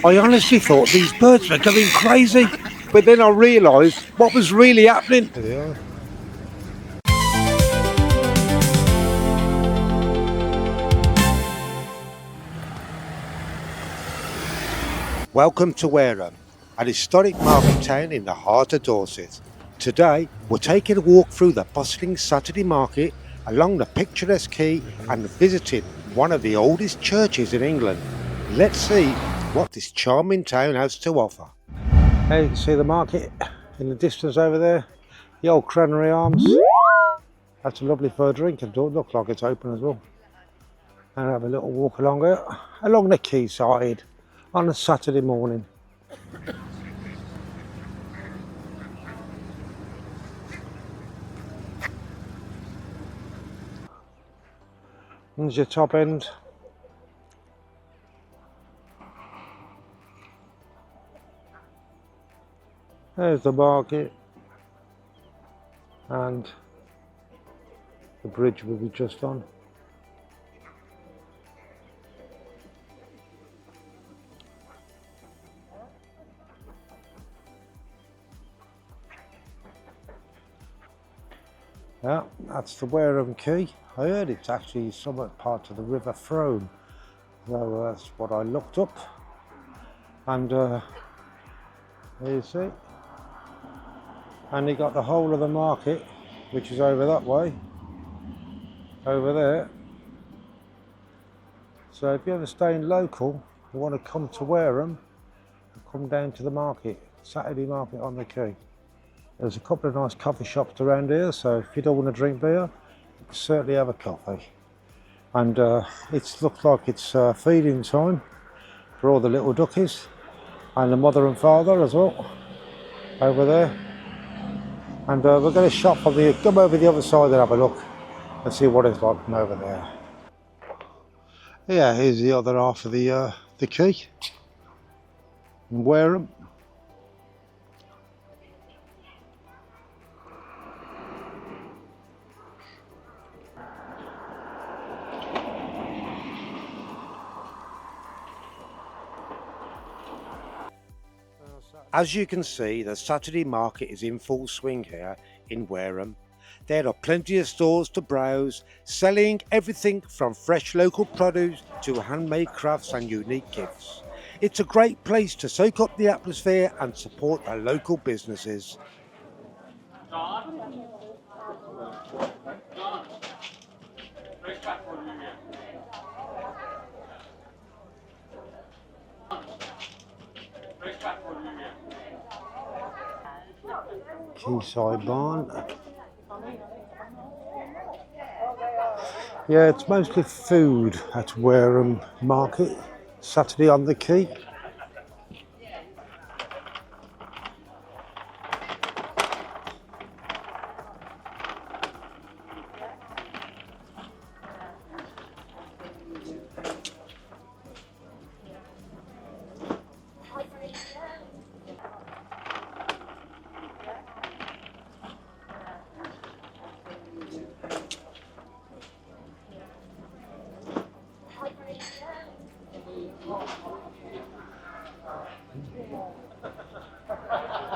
I honestly thought these birds were going crazy, but then I realised what was really happening. There they are. Welcome to Wareham, an historic market town in the heart of Dorset. Today we're taking a walk through the bustling Saturday market along the picturesque quay and visiting one of the oldest churches in England. Let's see what this charming town has to offer. There you can see the market in the distance over there, the old Cranary Arms. That's lovely for a drink and don't look like it's open as well. And have a little walk along the quayside on a Saturday morning. There's your top end. There's the market and the bridge we'll be just on. Yeah, that's the Wareham Quay. I heard it's actually somewhat part of the River Frome. So that's what I looked up. And there you see. And you got the whole of the market, which is over that way. Over there. So if you're ever staying local, you want to come to Wareham, come down to the market, Saturday market on the quay. There's a couple of nice coffee shops around here, so if you don't want to drink beer, you can certainly have a coffee. And it looks like it's feeding time for all the little duckies and the mother and father as well over there. And we're going to shop come over the other side and have a look and see what it's like from over there. Yeah, here's the other half of the quay in Wareham. As you can see, the Saturday market is in full swing here in Wareham. There are plenty of stores to browse, selling everything from fresh local produce to handmade crafts and unique gifts. It's a great place to soak up the atmosphere and support the local businesses. Quayside barn. Yeah, it's mostly food at Wareham Market, Saturday on the quay.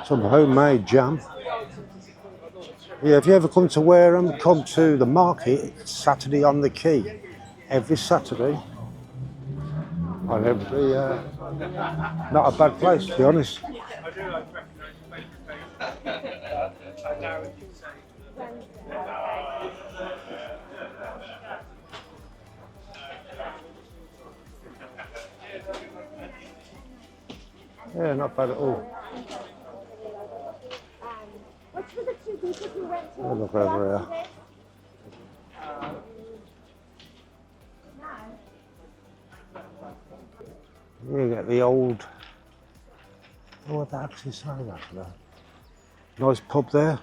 Some homemade jam. Yeah, if you ever come to Wareham, come to the market Saturday on the quay. Every Saturday. Not a bad place, to be honest. Yeah, not bad at all. Oh, look over here. You get the old, what they actually say that for that. Nice pub there.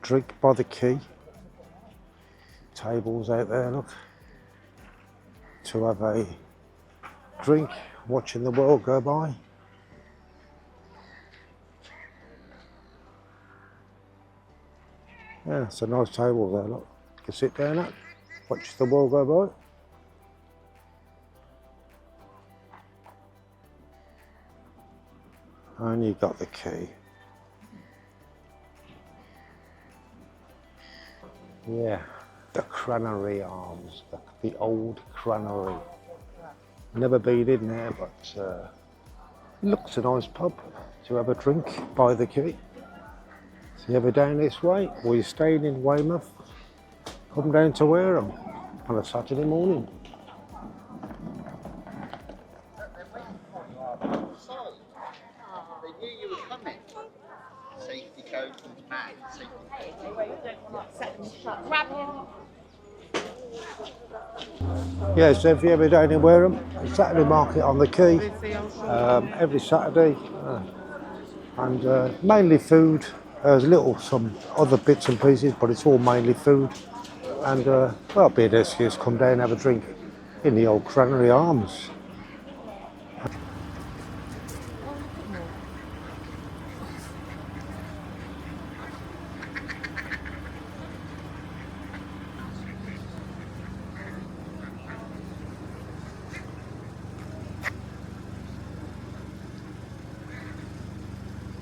Drink by the quay. Tables out there, look. To have a drink, watching the world go by. Yeah, it's a nice table there, look. You can sit down at, watch the world go by. And you got the key. Yeah, the Cranary Arms, the old Cranary. Never been in there, but looks a nice pub to have a drink by the quay. So you ever down this way, or you're staying in Weymouth, come down to Wareham on a Saturday morning. They knew you were coming. Safety codes and bags. Yeah, so if you ever down in Wareham, Saturday market on the quay, every Saturday, and mainly food. There's some other bits and pieces, but it's all mainly food. And well, be an excuse, come down and have a drink in the old Cranary Arms.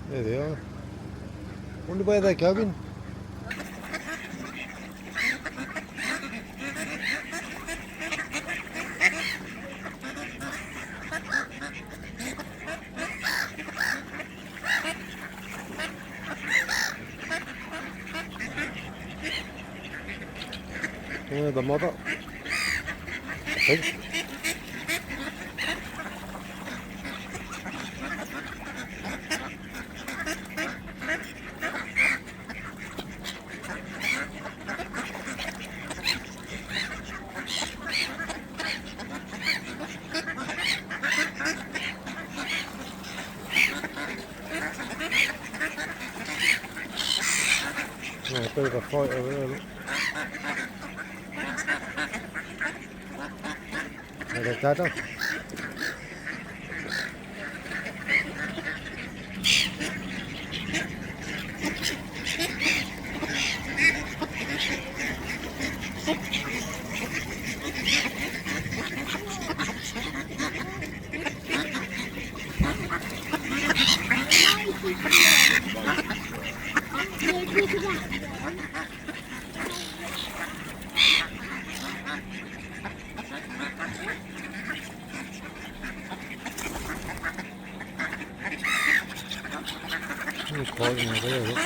There they are. Wonder where they're going. Yeah, the mother. I think. Yeah, a bit of a fight over there, look. There's a dada. He's fighting over there, look.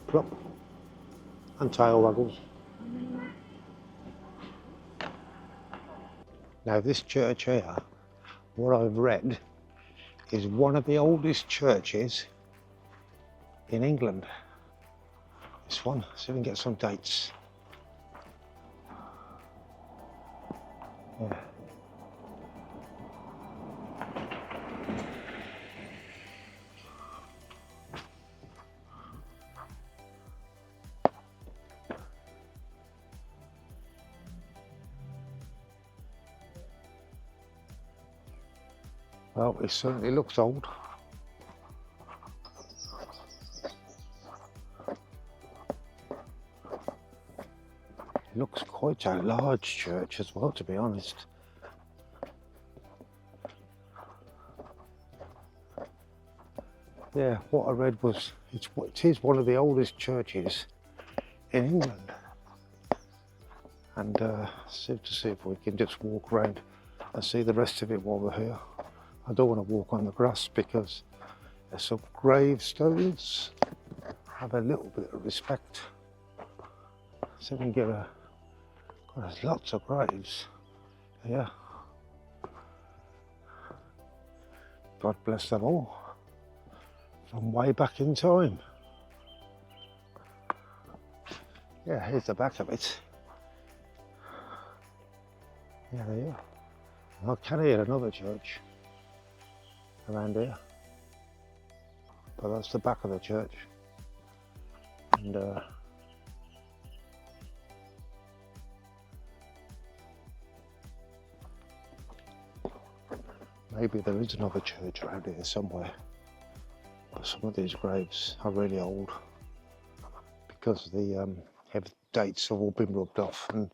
Plop. And tail waggles. Now this church here, what I've read, is one of the oldest churches in England. This one, see if we can get some dates. Yeah. Well, it certainly looks old. It looks quite a large church as well, to be honest. Yeah, what I read was it is one of the oldest churches in England. And see if we can just walk around and see the rest of it while we're here. I don't want to walk on the grass because there's some gravestones. Have a little bit of respect. So we can get a. God, there's lots of graves here. God bless them all. From way back in time. Yeah, here's the back of it. Yeah, there you are. I can hear another church around here. But that's the back of the church. And maybe there is another church around here somewhere. But some of these graves are really old because the dates have all been rubbed off and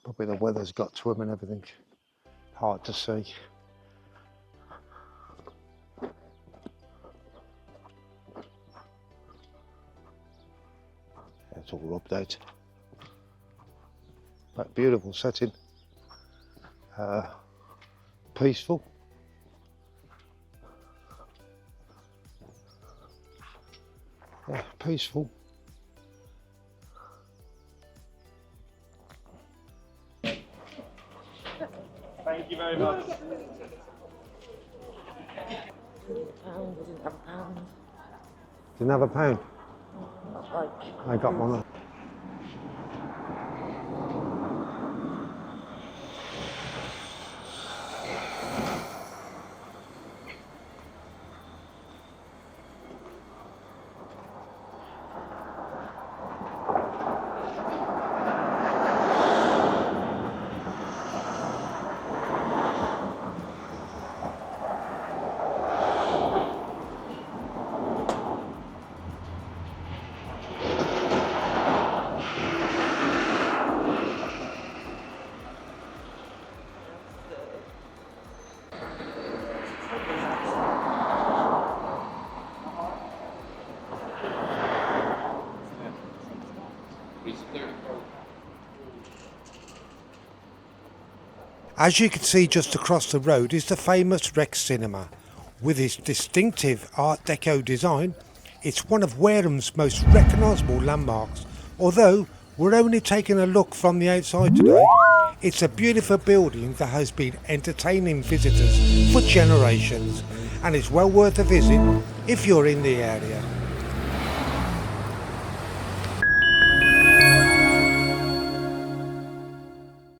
probably the weather's got to them and everything. Hard to see. It's all rubbed out. But beautiful setting. Peaceful. Yeah, peaceful. Thank you very much. Didn't have a pound. Not like. I got one. As you can see just across the road is the famous Rex Cinema. With its distinctive Art Deco design, it's one of Wareham's most recognisable landmarks. Although we're only taking a look from the outside today, it's a beautiful building that has been entertaining visitors for generations and it's well worth a visit if you're in the area.